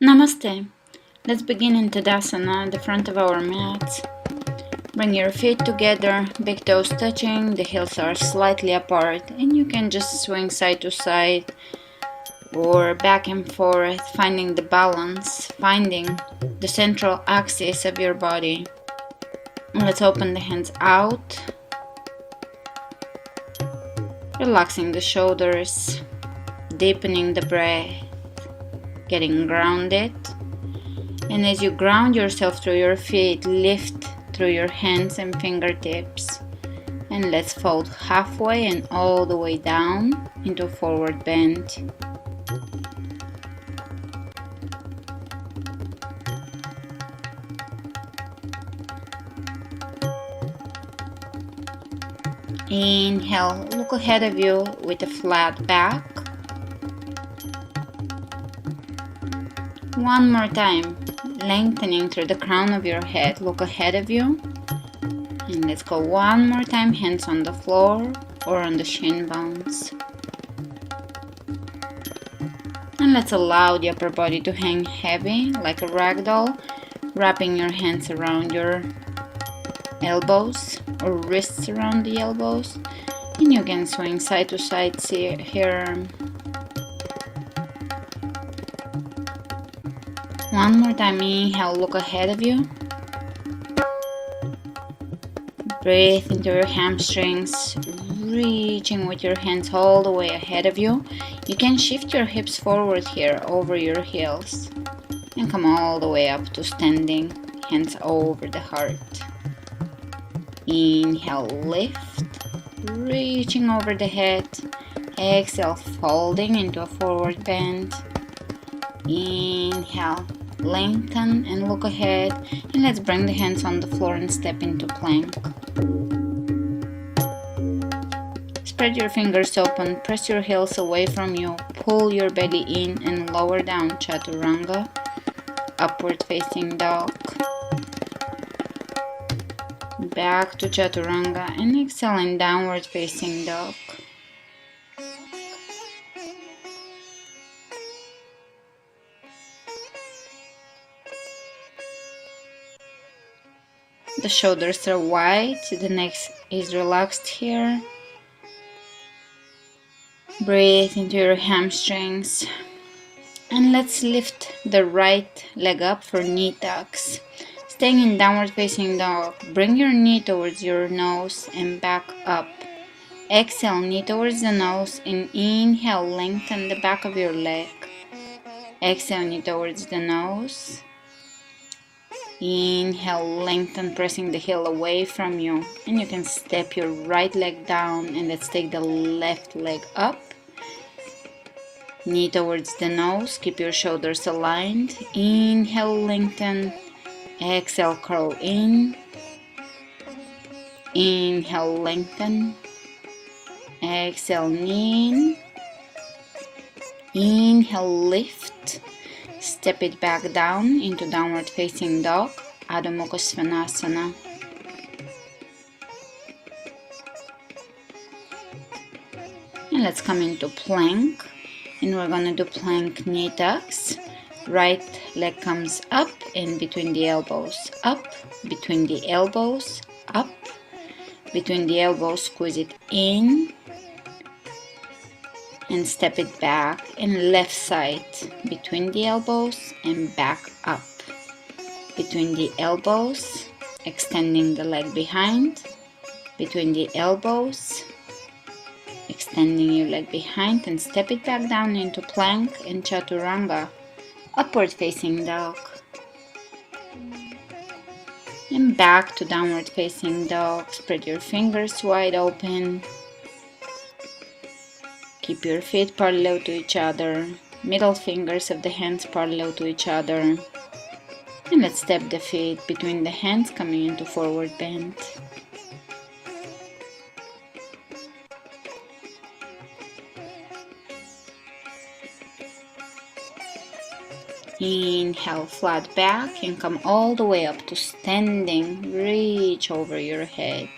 Namaste. Let's begin in Tadasana, the front of our mat. Bring your feet together, big toes touching, the heels are slightly apart, and you can just swing side to side or back and forth, finding the balance, finding the central axis of your body. Let's open the hands out, relaxing the shoulders, deepening the breath, getting grounded. And as you ground yourself through your feet, lift through your hands and fingertips. And let's fold halfway and all the way down into a forward bend. Inhale, look ahead of you with a flat back. One more time, lengthening through the crown of your head, look ahead of you. And let's go one more time, hands on the floor or on the shin bones. And let's allow the upper body to hang heavy like a rag doll, wrapping your hands around your elbows or wrists around the elbows. And you can swing side to side here. One more time, inhale, look ahead of you. Breathe into your hamstrings, reaching with your hands all the way ahead of you. You can shift your hips forward here over your heels and come all the way up to standing, hands over the heart. Inhale, lift, reaching over the head. Exhale, folding into a forward bend. Inhale, lengthen and look ahead, and let's bring the hands on the floor and step into plank. Spread your fingers open, press your heels away from you, pull your belly in and lower down, chaturanga, upward facing dog. Back to chaturanga and exhale in downward facing dog. The shoulders are wide, the neck is relaxed here. Breathe into your hamstrings. And let's lift the right leg up for knee tucks. Staying in downward facing dog, bring your knee towards your nose and back up. Exhale, knee towards the nose and inhale, lengthen the back of your leg. Exhale, knee towards the nose. Inhale, lengthen, pressing the heel away from you. And you can step your right leg down and let's take the left leg up. Knee towards the nose, keep your shoulders aligned. Inhale, lengthen. Exhale, curl in. Inhale, lengthen. Exhale, knee in. Inhale, lift. Step it back down into downward facing dog, Adho Mukha Svanasana. And let's come into plank. And we're going to do plank knee tucks. Right leg comes up and between the elbows. Up, between the elbows, up. Between the elbows, squeeze it in. And step it back and left side between the elbows and back up. Between the elbows, extending the leg behind. Between the elbows, extending your leg behind and step it back down into plank and chaturanga, upward facing dog. And back to downward facing dog. Spread your fingers wide open. Keep your feet parallel to each other, middle fingers of the hands parallel to each other. And let's step the feet between the hands, coming into forward bend. Inhale, flat back and come all the way up to standing. Reach over your head.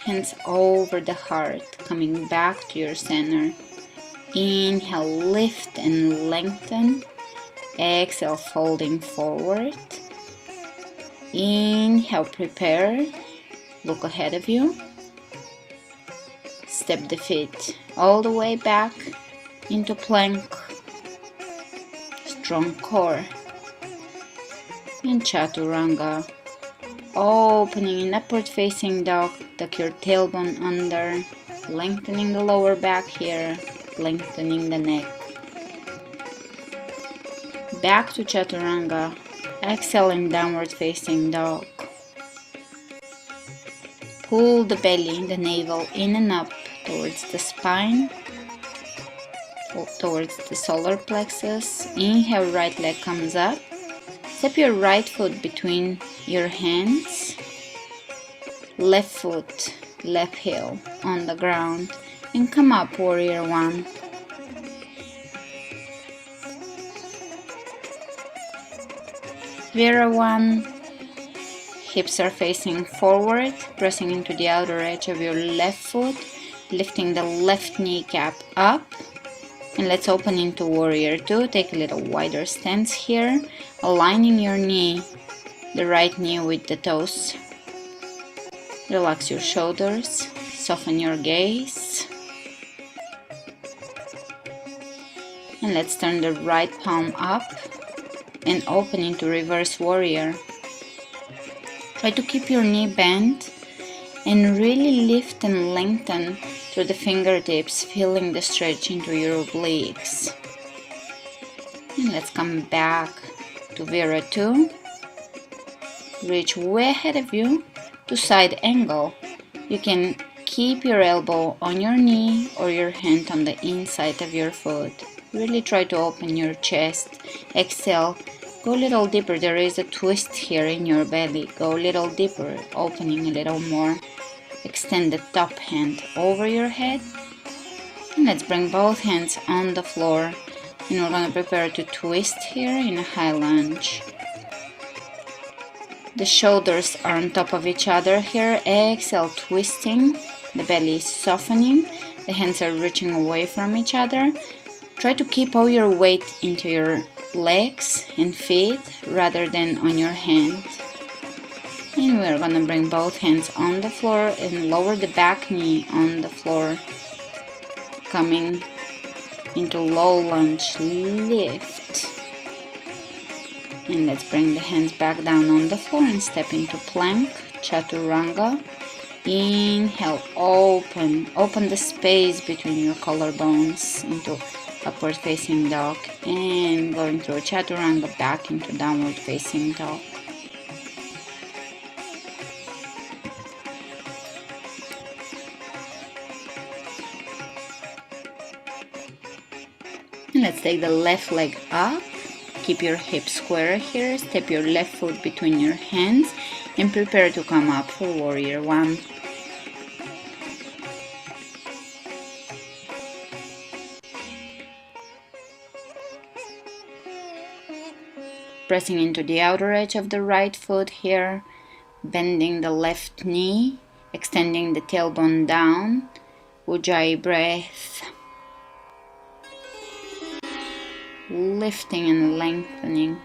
Hands over the heart, coming back to your center. Inhale, lift and lengthen. Exhale, folding forward. Inhale, prepare. Look ahead of you. Step the feet all the way back into plank. Strong core. And chaturanga. Opening in upward facing dog. Tuck your tailbone under. Lengthening the lower back here. Lengthening the neck. Back to chaturanga. Exhale in downward facing dog. Pull the belly, the navel in and up towards the spine, towards the solar plexus. Inhale, right leg comes up. Step your right foot between your hands. Left foot, left heel on the ground. And come up, warrior one. Vira one. Hips are facing forward, pressing into the outer edge of your left foot, lifting the left kneecap up. And let's open into warrior two. Take a little wider stance here, aligning your knee, the right knee with the toes. Relax your shoulders, soften your gaze. And let's turn the right palm up and open into reverse warrior. Try to keep your knee bent and really lift and lengthen through the fingertips, feeling the stretch into your obliques. And let's come back to Vira 2. Reach way ahead of you to side angle. You can keep your elbow on your knee or your hand on the inside of your foot. Really try to open your chest. Exhale. Go a little deeper. There is a twist here in your belly. Go a little deeper, opening a little more. Extend the top hand over your head. And let's bring both hands on the floor. And we're going to prepare to twist here in a high lunge. The shoulders are on top of each other here. Exhale, twisting. The belly is softening. The hands are reaching away from each other. Try to keep all your weight into your legs and feet rather than on your hand. And we're gonna bring both hands on the floor and lower the back knee on the floor, coming into low lunge lift. And let's bring the hands back down on the floor and step into plank chaturanga. Inhale, open the space between your collarbones into upward facing dog, and going through chaturanga back into downward facing dog. And let's take the left leg up. Keep your hips square here. Step your left foot between your hands and prepare to come up for warrior one. Pressing into the outer edge of the right foot here, bending the left knee, extending the tailbone down. Ujjayi breath. Lifting and lengthening.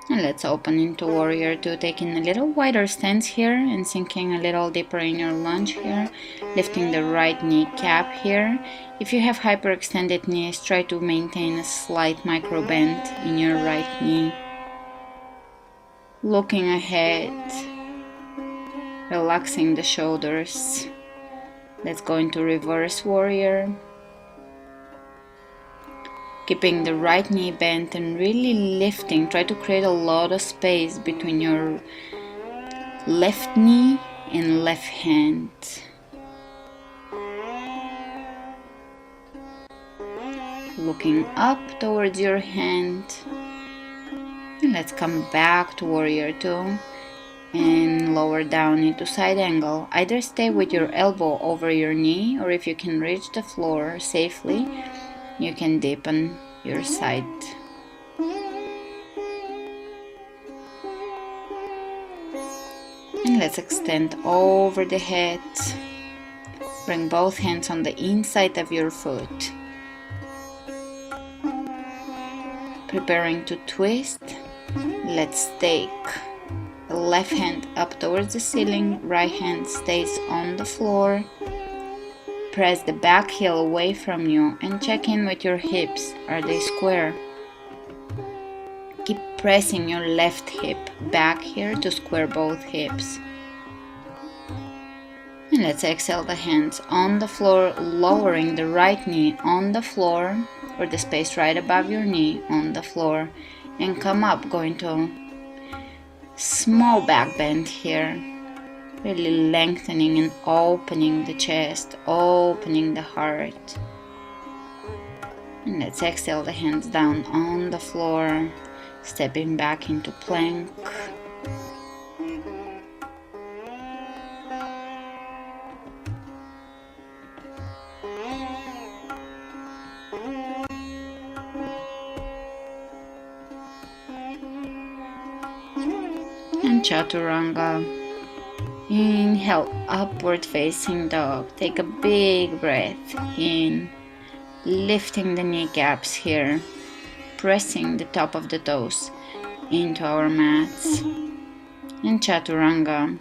And let's open into warrior two, taking a little wider stance here and sinking a little deeper in your lunge here, lifting the right kneecap here. If you have hyperextended knees, try to maintain a slight micro bend in your right knee. Looking ahead, relaxing the shoulders. Let's go into reverse warrior. Keeping the right knee bent and really lifting. Try to create a lot of space between your left knee and left hand. Looking up towards your hand. And let's come back to warrior two and lower down into side angle. Either stay with your elbow over your knee, or if you can reach the floor safely, you can deepen your side. And let's extend over the head. Bring both hands on the inside of your foot. Preparing to twist. Let's take the left hand up towards the ceiling, right hand stays on the floor. Press the back heel away from you and check in with your hips. Are they square? Keep pressing your left hip back here to square both hips. And let's exhale the hands on the floor, lowering the right knee on the floor, or the space right above your knee on the floor, and come up, going to small back bend here, really lengthening and opening the chest, opening the heart. And let's exhale the hands down on the floor, stepping back into plank. And chaturanga. Inhale, upward facing dog. Take a big breath in, lifting the kneecaps here, pressing the top of the toes into our mats. And chaturanga.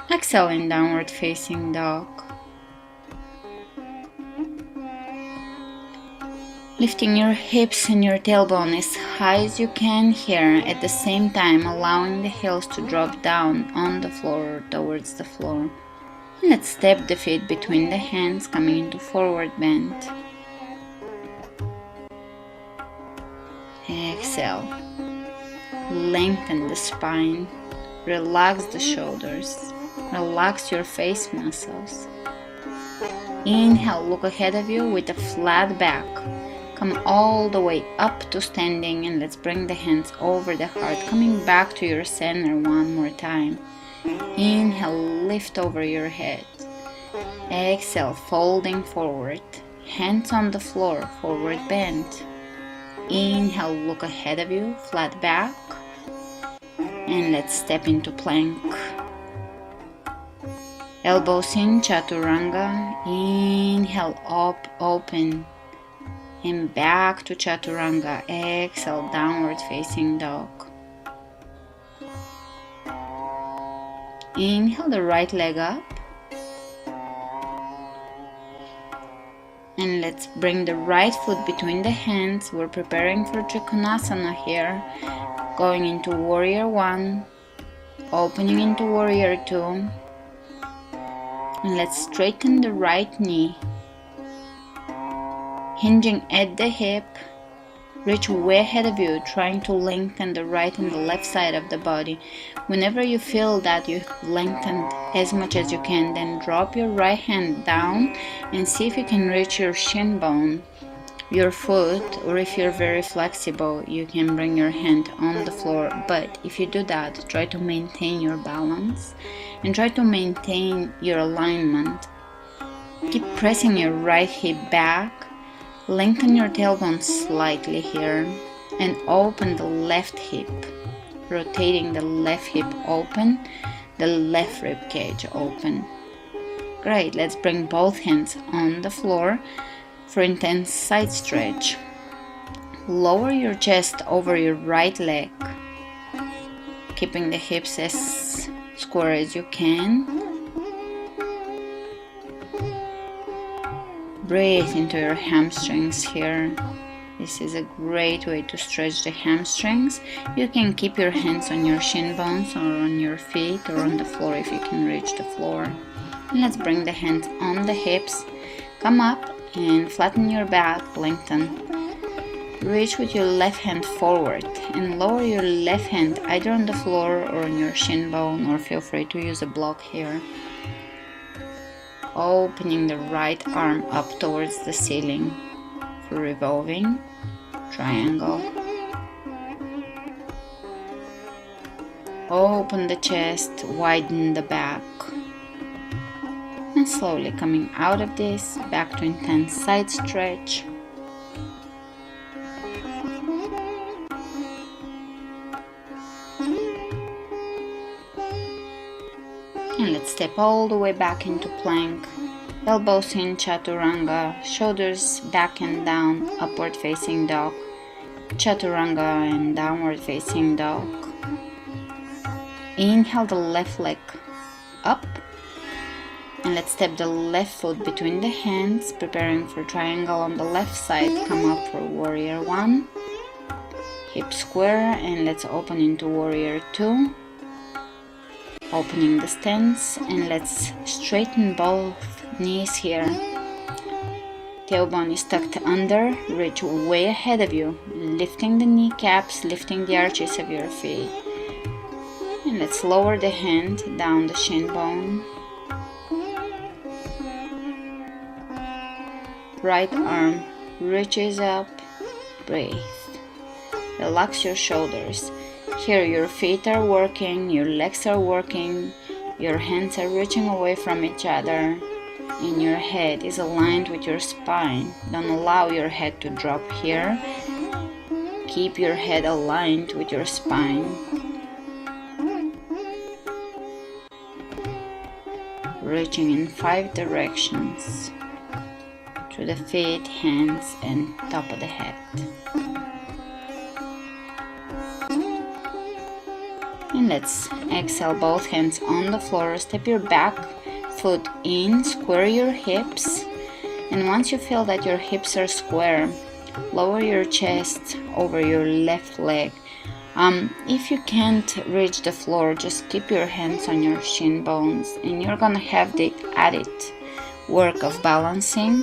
Exhale in downward facing dog. Lifting your hips and your tailbone as high as you can here, at the same time allowing the heels to drop down on the floor or towards the floor. And let's step the feet between the hands, coming into forward bend. Exhale. Lengthen the spine. Relax the shoulders. Relax your face muscles. Inhale, look ahead of you with a flat back. Come all the way up to standing, and let's bring the hands over the heart, coming back to your center one more time. Inhale, lift over your head. Exhale, folding forward. Hands on the floor, forward bend. Inhale, look ahead of you, flat back. And let's step into plank. Elbows in, chaturanga. Inhale, up, open. And back to chaturanga. Exhale, downward facing dog. Inhale the right leg up. And let's bring the right foot between the hands. We're preparing for Trikonasana here. Going into warrior 1. Opening into warrior 2. And let's straighten the right knee. Hinging at the hip, reach way ahead of you, trying to lengthen the right and the left side of the body. Whenever you feel that you've lengthened as much as you can, then drop your right hand down and see if you can reach your shin bone, your foot, or if you're very flexible, you can bring your hand on the floor. But if you do that, try to maintain your balance and try to maintain your alignment. Keep pressing your right hip back. Lengthen your tailbone slightly here and open the left hip, rotating the left hip open, the left rib cage open. Great, let's bring both hands on the floor for intense side stretch. Lower your chest over your right leg, keeping the hips as square as you can. Breathe into your hamstrings here. This is a great way to stretch the hamstrings. You can keep your hands on your shin bones or on your feet or on the floor if you can reach the floor. And let's bring the hands on the hips. Come up and flatten your back, lengthen. Reach with your left hand forward and lower your left hand either on the floor or on your shin bone, or feel free to use a block here. Opening the right arm up towards the ceiling for revolving triangle. Open the chest, widen the back. And slowly coming out of this, back to intense side stretch. And let's step all the way back into plank. Elbows in, chaturanga, shoulders back and down, upward facing dog. chaturanga and downward facing dog. Inhale the left leg up, and let's step the left foot between the hands, preparing for triangle on the left side. Come up for warrior 1, hip square, and let's open into warrior 2, opening the stance, and let's straighten both knees here. Tailbone is tucked under, reach way ahead of you, lifting the kneecaps, lifting the arches of your feet. And let's lower the hand down the shin bone. Right arm reaches up, breathe. Relax your shoulders. Here your feet are working, your legs are working, your hands are reaching away from each other, and your head is aligned with your spine. Don't allow your head to drop here. Keep your head aligned with your spine. Reaching in 5 directions through the feet, hands, and top of the head. And let's exhale, both hands on the floor. Step your back foot in, square your hips, and once you feel that your hips are square, lower your chest over your left leg. If you can't reach the floor, just keep your hands on your shin bones, and you're gonna have the added work of balancing,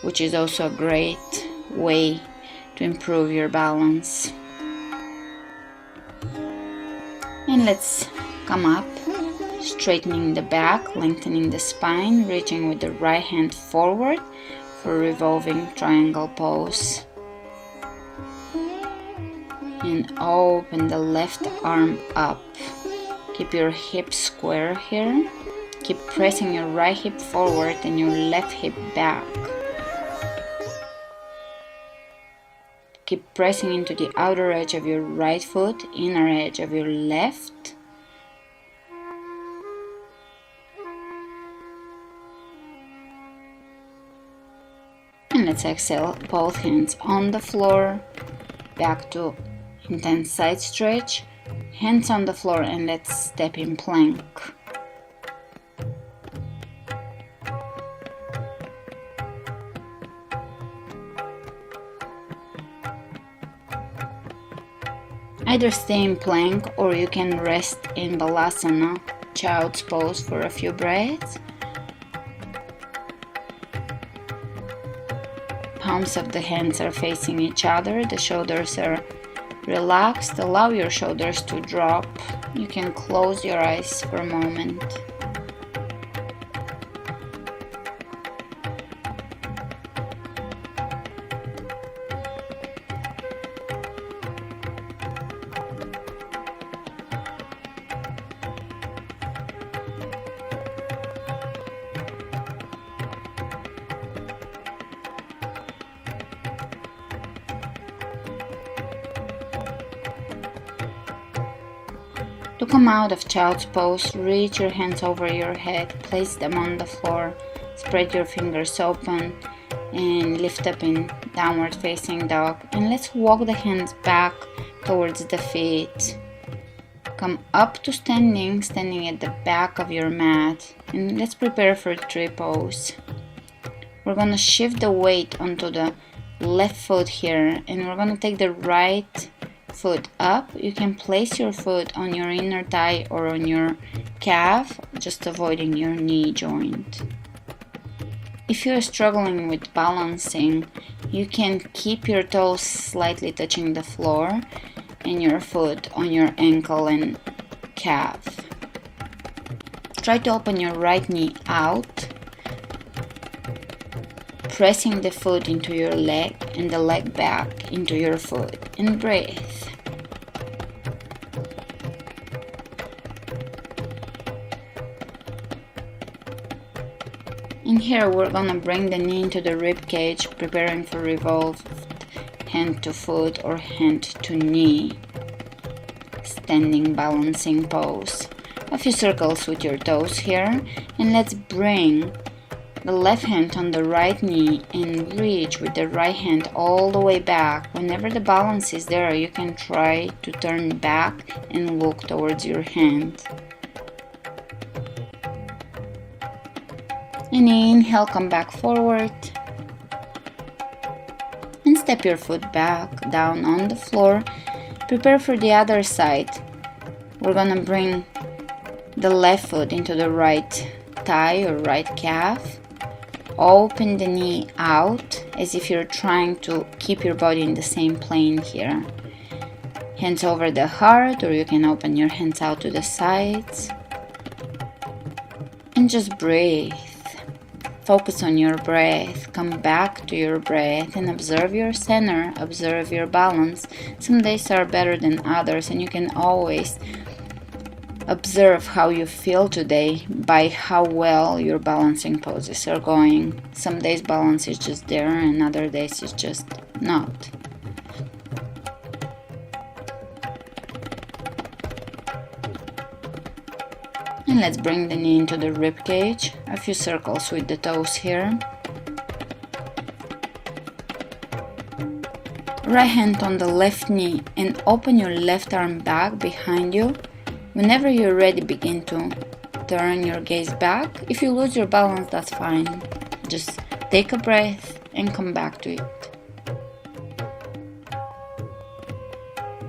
which is also a great way to improve your balance. And let's come up, straightening the back, lengthening the spine, reaching with the right hand forward for revolving triangle pose. And open the left arm up. Keep your hips square here. Keep pressing your right hip forward and your left hip back. Keep pressing into the outer edge of your right foot, inner edge of your left. And let's exhale, both hands on the floor, back to intense side stretch, hands on the floor, and let's step in plank. Either stay in plank or you can rest in Balasana, child's pose, for a few breaths. Palms of the hands are facing each other, the shoulders are relaxed. Allow your shoulders to drop. You can close your eyes for a moment. To come out of child's pose, reach your hands over your head, place them on the floor, spread your fingers open, and lift up in downward facing dog. And let's walk the hands back towards the feet. Come up to standing, standing at the back of your mat, and let's prepare for tree pose. We're gonna shift the weight onto the left foot here, and we're gonna take the right foot up. You can place your foot on your inner thigh or on your calf, just avoiding your knee joint. If you're struggling with balancing, you can keep your toes slightly touching the floor and your foot on your ankle and calf. Try to open your right knee out, pressing the foot into your leg and the leg back into your foot, and breathe. And here we're gonna bring the knee into the rib cage, preparing for revolved hand to foot or hand to knee. Standing balancing pose. A few circles with your toes here, and let's bring the left hand on the right knee and reach with the right hand all the way back. Whenever the balance is there, you can try to turn back and look towards your hand. And inhale, come back forward. And step your foot back down on the floor. Prepare for the other side. We're gonna bring the left foot into the right thigh or right calf. Open the knee out as if you're trying to keep your body in the same plane here. Hands over the heart, or you can open your hands out to the sides. And just breathe. Focus on your breath. Come back to your breath and observe your center, observe your balance. Some days are better than others, and you can always observe how you feel today by how well your balancing poses are going. Some days balance is just there, and other days it's just not. And let's bring the knee into the rib cage. A few circles with the toes here. Right hand on the left knee and open your left arm back behind you. Whenever you're ready, begin to turn your gaze back. If you lose your balance, that's fine. Just take a breath and come back to it.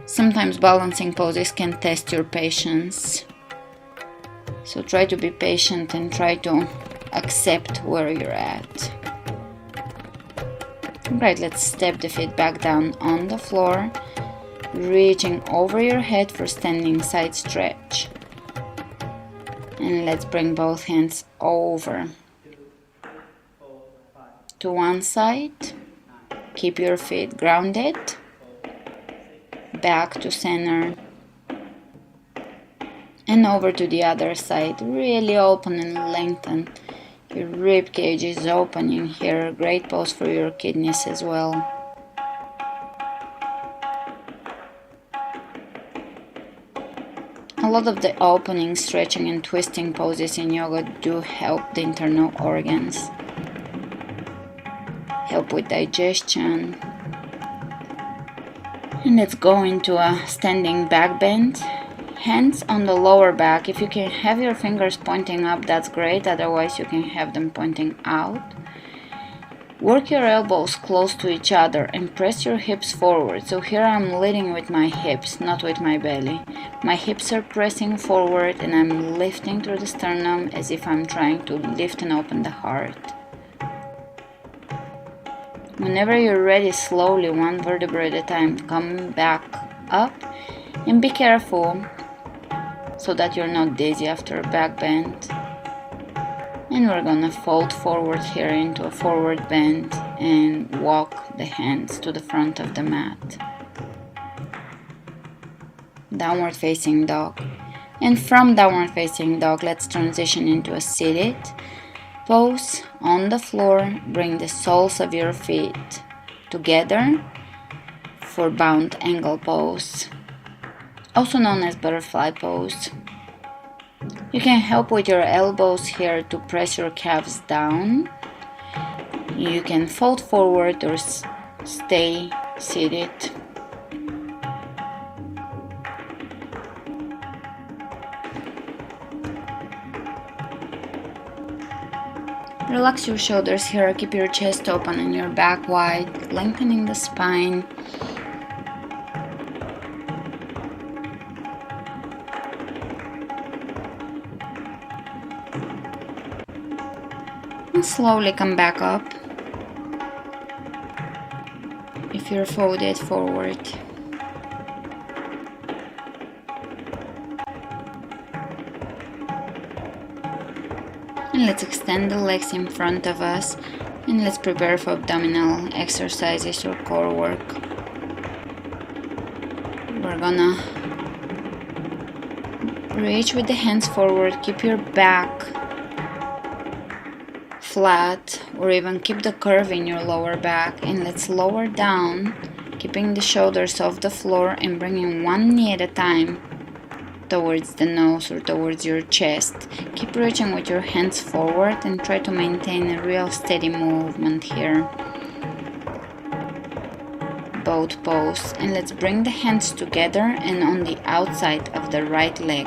Sometimes balancing poses can test your patience. So try to be patient and try to accept where you're at. Right, let's step the feet back down on the floor, reaching over your head for standing side stretch. And let's bring both hands over to one side. Keep your feet grounded. Back to center. And over to the other side. Really open and lengthen. Your rib cage is opening here. Great pose for your kidneys as well. A lot of the opening, stretching and twisting poses in yoga do help the internal organs. Help with digestion. And let's go into a standing back bend. Hands on the lower back. If you can have your fingers pointing up, that's great. Otherwise, you can have them pointing out. Work your elbows close to each other and press your hips forward. So here I'm leading with my hips, not with my belly. My hips are pressing forward and I'm lifting through the sternum as if I'm trying to lift and open the heart. Whenever you're ready, slowly, one vertebra at a time, come back up and be careful so that you're not dizzy after a back bend. And we're gonna fold forward here into a forward bend and walk the hands to the front of the mat. Downward facing dog. And from downward facing dog, let's transition into a seated pose on the floor. Bring the soles of your feet together for bound angle pose, also known as butterfly pose. You can help with your elbows here to press your calves down. You can fold forward or stay seated. Relax your shoulders here, keep your chest open and your back wide, lengthening the spine. And slowly come back up if you're folded forward. And let's extend the legs in front of us and let's prepare for abdominal exercises or core work. We're gonna reach with the hands forward, keep your back flat or even keep the curve in your lower back, and let's lower down, keeping the shoulders off the floor and bringing one knee at a time towards the nose or towards your chest. Keep reaching with your hands forward and try to maintain a real steady movement here. Boat pose, and let's bring the hands together and on the outside of the right leg.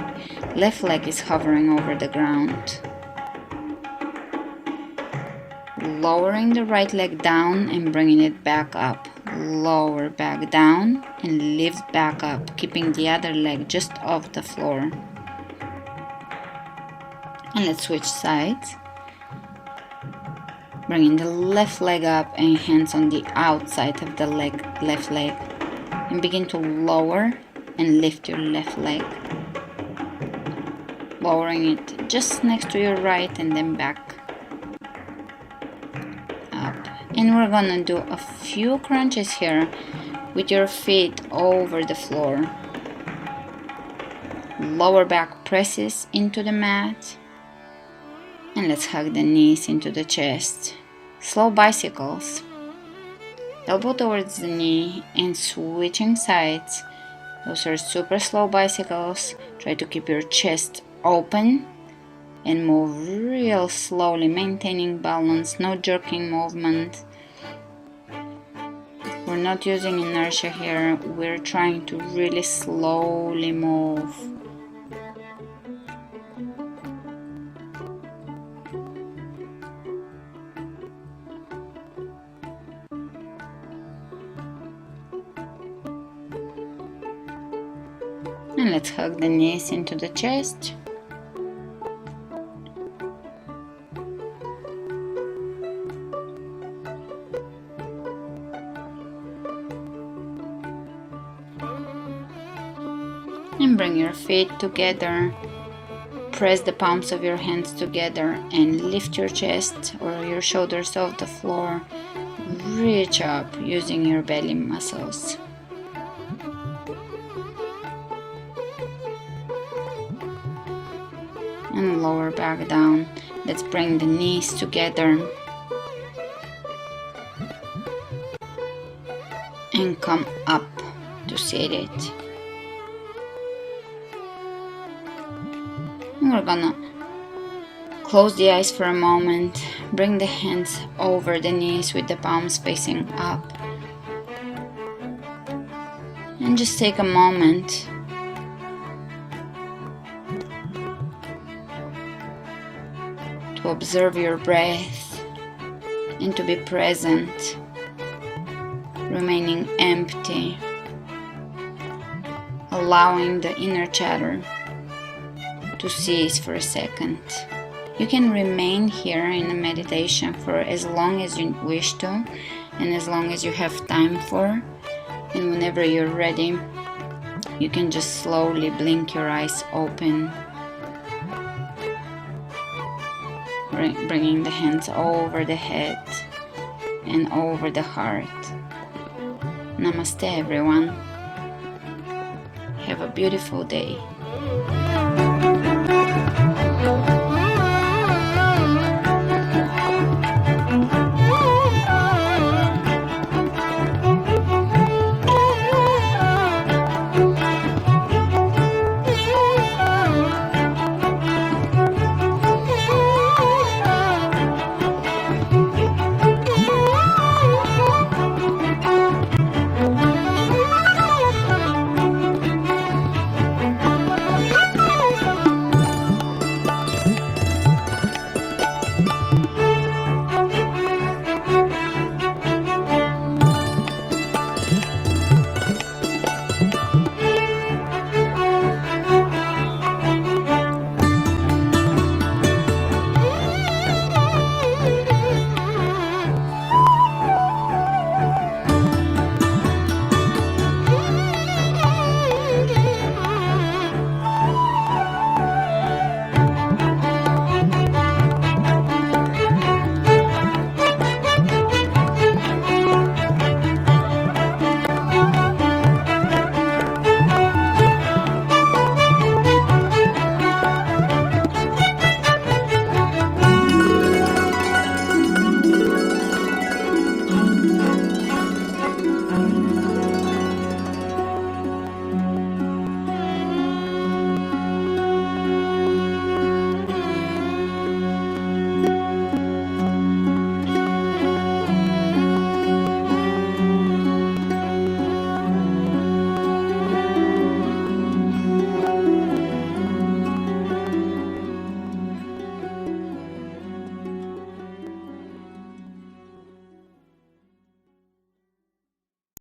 Left leg is hovering over the ground. Lowering the right leg down and bringing it back up. Lower back down and lift back up, keeping the other leg just off the floor. And let's switch sides. Bringing the left leg up and hands on the outside of the left leg. And begin to lower and lift your left leg. Lowering it just next to your right and then back up. And we're gonna do a few crunches here with your feet over the floor. Lower back presses into the mat. And let's hug the knees into the chest. Slow bicycles. Elbow towards the knee and switching sides. Those are super slow bicycles. Try to keep your chest open and move real slowly, maintaining balance, no jerking movement. We're not using inertia here. We're trying to really slowly move. And let's hug the knees into the chest. And bring your feet together. Press the palms of your hands together and lift your chest or your shoulders off the floor. Reach up using your belly muscles. And lower back down. Let's bring the knees together and come up to seated. And we're gonna close the eyes for a moment. Bring the hands over the knees with the palms facing up. And just take a moment to observe your breath and to be present, remaining empty, allowing the inner chatter to cease for a second. You can remain here in a meditation for as long as you wish to and as long as you have time for, and whenever you're ready you can just slowly blink your eyes open, bringing the hands over the head and over the heart. Namaste everyone. Have a beautiful day.